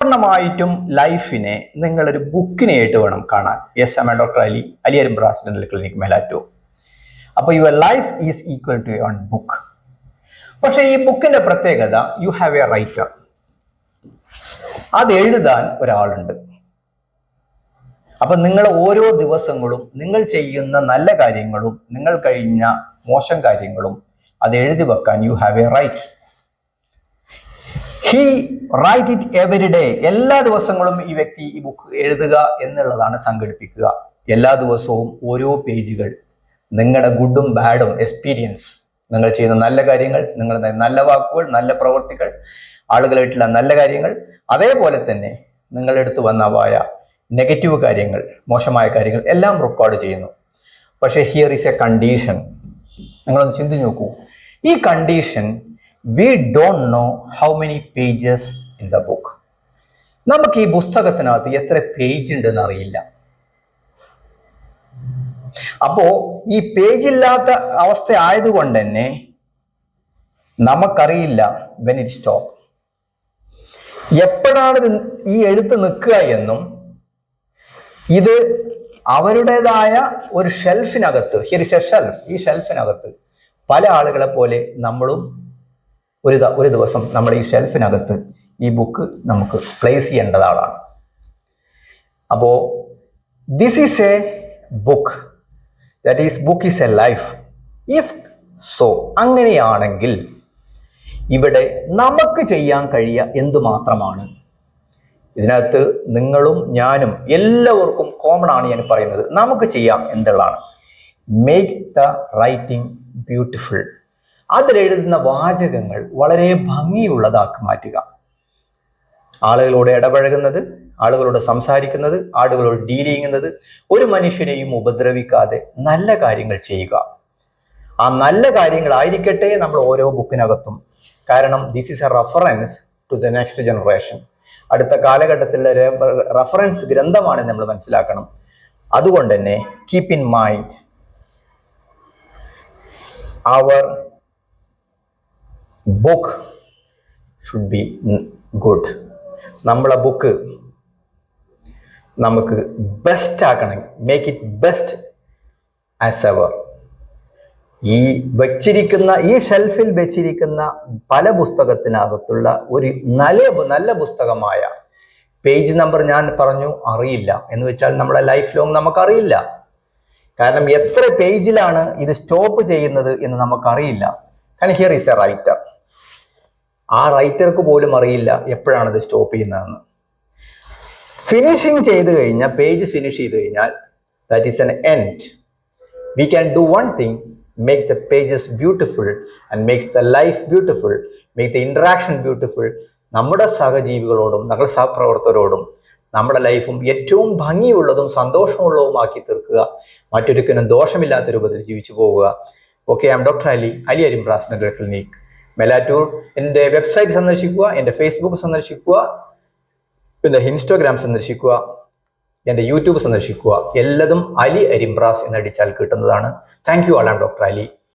പൂർണ്ണമായിട്ടും ലൈഫിനെ നിങ്ങളൊരു ബുക്കിനെയായിട്ട് വേണം കാണാൻ. Yes, I am doctor Ali Arimbras dental clinic, Melattur. അപ്പോൾ your life is equal to your book. പക്ഷേ ഈ ബുക്കിന്റെ പ്രത്യേകത, യു ഹാവ് എ റൈറ്റർ. അത് എഴുതാൻ ഒരാളുണ്ട്. അപ്പൊ നിങ്ങൾ ഓരോ ദിവസങ്ങളും നിങ്ങൾ ചെയ്യുന്ന നല്ല കാര്യങ്ങളും നിങ്ങൾ കഴിഞ്ഞ മോശം കാര്യങ്ങളും അത് എഴുതി വെക്കാൻ you have a right. He write it every day. എല്ലാ ദിവസങ്ങളും ഈ വ്യക്തി ഈ ബുക്ക് എഴുതുക എന്നുള്ളതാണ് സങ്കല്പിക്കുക. എല്ലാ ദിവസവും ഓരോ പേജുകൾ നിങ്ങളുടെ ഗുഡും ബാഡും എക്സ്പീരിയൻസ്, നിങ്ങൾ ചെയ്യുന്ന നല്ല കാര്യങ്ങൾ, നിങ്ങളുടെ നല്ല വാക്കുകൾ, നല്ല പ്രവൃത്തികൾ, ആളുകളായിട്ടുള്ള നല്ല കാര്യങ്ങൾ, അതേപോലെ തന്നെ നിങ്ങളെടുത്ത് വന്നവായ നെഗറ്റീവ് കാര്യങ്ങൾ, മോശമായ കാര്യങ്ങൾ എല്ലാം റെക്കോർഡ് ചെയ്യുന്നു. പക്ഷേ ഹിയർ ഈസ് എ കണ്ടീഷൻ. നിങ്ങളൊന്ന് ചിന്തിച്ച് നോക്കൂ. ഈ condition, we don't know how many pages in the book. നമുക്ക് ഈ പുസ്തകത്തിനകത്ത് എത്ര പേജ് ഉണ്ടെന്ന് അറിയില്ല. അപ്പോ ഈ പേജില്ലാത്ത അവസ്ഥ ആയതുകൊണ്ട് തന്നെ നമുക്കറിയില്ല വെൻ ഇറ്റ് സ്റ്റോപ്പ്, എപ്പോഴാണ് ഈ എഴുത്ത് നിൽക്കുക എന്നും. ഇത് അവരുടേതായ ഒരു ഷെൽഫിനകത്ത്, ഹിയർ ഈസ് എ ഷെൽഫ്, ഈ ഷെൽഫിനകത്ത് പല ആളുകളെ പോലെ നമ്മളും ഒരു ദിവസം നമ്മുടെ ഈ ഷെൽഫിനകത്ത് ഈ ബുക്ക് നമുക്ക് പ്ലേസ് ചെയ്യേണ്ടതാണ്. അപ്പോ this is A book, that is book is A life. If so, അങ്ങനെയാണെങ്കിൽ ഇവിടെ നമുക്ക് ചെയ്യാൻ കഴിയുക എന്തുമാത്രമാണ്? ഇതിനകത്ത് നിങ്ങളും ഞാനും എല്ലാവർക്കും കോമൺ ആണ് ഞാൻ പറയുന്നത്. നമുക്ക് ചെയ്യാം എന്തുള്ളതാണ്, മേക്ക് ദ റൈറ്റിംഗ് ബ്യൂട്ടിഫുൾ. അതിലെഴുതുന്ന വാചകങ്ങൾ വളരെ ഭംഗിയുള്ളതാക്കി മാറ്റുക. ആളുകളോട് ഇടപഴകുന്നത്, ആളുകളോട് സംസാരിക്കുന്നത്, ആളുകളോട് ഡീൽ ചെയ്യുന്നത്, ഒരു മനുഷ്യനെയും ഉപദ്രവിക്കാതെ നല്ല കാര്യങ്ങൾ ചെയ്യുക. ആ നല്ല കാര്യങ്ങളായിരിക്കട്ടെ നമ്മൾ ഓരോ ബുക്കിനകത്തും. കാരണം this is a reference to the next generation. അടുത്ത കാലഘട്ടത്തിലെ റെഫറൻസ് ഗ്രന്ഥമാണ് നമ്മൾ മനസ്സിലാക്കണം. അതുകൊണ്ട് തന്നെ keep in mind our book should be good. നമ്മളെ ബുക്ക് നമുക്ക് ബെസ്റ്റ് ആക്കണം. Make it best as ever. ഈ വെച്ചിരിക്കുന്ന, ഈ ഷെൽഫിൽ വെച്ചിരിക്കുന്ന പല പുസ്തകത്തിനകത്തുള്ള ഒരു നല്ല പുസ്തകമായ പേജ് നമ്പർ ഞാൻ പറഞ്ഞു അറിയില്ല എന്ന് വെച്ചാൽ നമ്മുടെ ലൈഫ് ലോങ് നമുക്കറിയില്ല. കാരണം എത്ര പേജിലാണ് ഇത് സ്റ്റോപ്പ് ചെയ്യുന്നത് എന്ന് നമുക്കറിയില്ല. കാരണം ഹിയർ ഈസ് എ റൈറ്റർ. ആ റൈറ്റർക്ക് പോലും അറിയില്ല എപ്പോഴാണ് ഇത് സ്റ്റോപ്പ് ചെയ്യുന്നതെന്ന്. ഫിനിഷിങ് ചെയ്ത് കഴിഞ്ഞാൽ, പേജ് ഫിനിഷ് ചെയ്ത് കഴിഞ്ഞാൽ, that is N end. We can do one thing, make the pages beautiful and makes the life beautiful, make the interaction beautiful. നമ്മുടെ സഹജീവികളോടും നമ്മുടെ സഹപ്രവർത്തകരോടും നമ്മുടെ ലൈഫും ഏറ്റവും ഭംഗിയുള്ളതും സന്തോഷമുള്ളതുമാക്കി തീർക്കുക. മറ്റൊരിക്കലും ദോഷമില്ലാത്ത രൂപത്തിൽ ജീവിച്ചു പോവുക. Okay, I am doctor Ali Arimbras dental clinic, Melattur. എൻ്റെ വെബ്സൈറ്റ് സന്ദർശിക്കുക, എൻ്റെ ഫേസ്ബുക്ക് സന്ദർശിക്കുക, പിന്നെ ഇൻസ്റ്റാഗ്രാം സന്ദർശിക്കുക, എൻ്റെ യൂട്യൂബ് സന്ദർശിക്കുക. എല്ലതും അലി അരിമ്പ്രാസ് എന്നടിച്ചാൽ കിട്ടുന്നതാണ്. Thank you. I am doctor Ali.